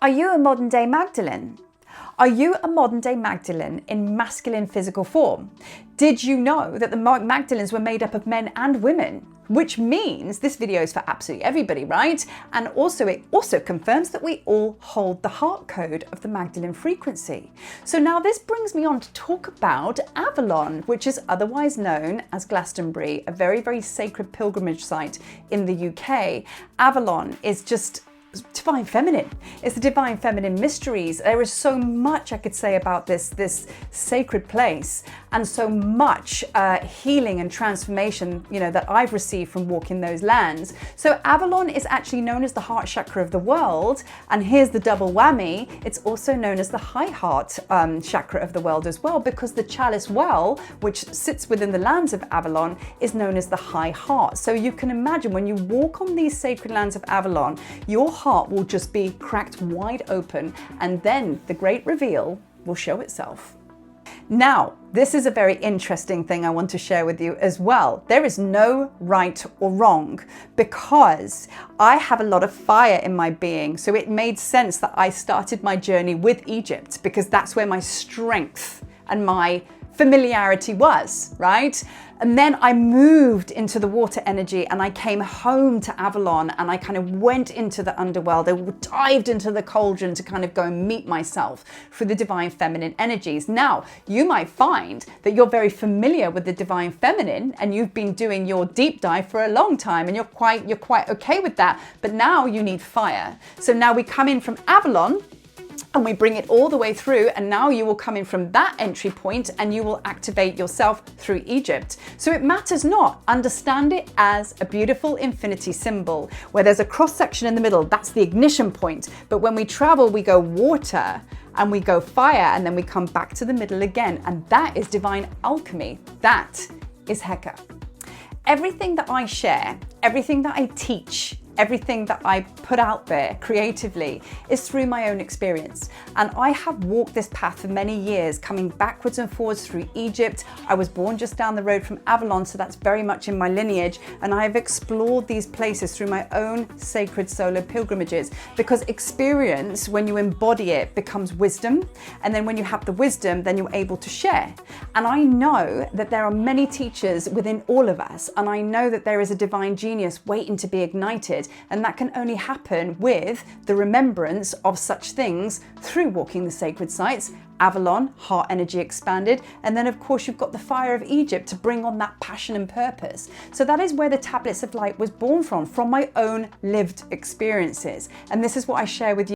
Are you a modern day Magdalene? Are you a modern day Magdalene in masculine physical form? Did you know that the Magdalenes were made up of men and women? Which means this video is for absolutely everybody, right? And also it also confirms that we all hold the heart code of the Magdalene frequency. So now this brings me on to talk about Avalon, which is otherwise known as Glastonbury, a very, very sacred pilgrimage site in the UK. Avalon is just divine feminine. It's the divine feminine mysteries. There is so much I could say about this sacred place, and so much healing and transformation, you know, that I've received from walking those lands. So Avalon is actually known as the heart chakra of the world, and here's the double whammy. It's also known as the high heart chakra of the world as well, because the chalice well, which sits within the lands of Avalon, is known as the high heart. So you can imagine when you walk on these sacred lands of Avalon, your heart will just be cracked wide open, and then the great reveal will show itself. Now, this is a very interesting thing I want to share with you as well. There is no right or wrong, because I have a lot of fire in my being. So it made sense that I started my journey with Egypt, because that's where my strength and my familiarity was, right? And then I moved into the water energy, and I came home to Avalon, and I kind of went into the underworld. I dived into the cauldron to kind of go and meet myself through the divine feminine energies. Now, you might find that you're very familiar with the divine feminine, and you've been doing your deep dive for a long time, and you're quite okay with that. But now you need fire. So now we come in from Avalon, and we bring it all the way through, and now you will come in from that entry point and you will activate yourself through Egypt. So it matters not. Understand it as a beautiful infinity symbol where there's a cross section in the middle. That's the ignition point. But when we travel, we go water and we go fire, and then we come back to the middle again. And that is divine alchemy. That is 𝐀𝐭. Everything that I share, everything that I teach, everything that I put out there creatively is through my own experience. And I have walked this path for many years, coming backwards and forwards through Egypt. I was born just down the road from Avalon, so that's very much in my lineage. And I've explored these places through my own sacred solo pilgrimages, because experience, when you embody it, becomes wisdom. And then when you have the wisdom, then you're able to share. And I know that there are many teachers within all of us. And I know that there is a divine genius waiting to be ignited. And that can only happen with the remembrance of such things through walking the sacred sites. Avalon, heart energy expanded. And then of course you've got the fire of Egypt to bring on that passion and purpose. So that is where the tablets of light was born from my own lived experiences. And this is what I share with you.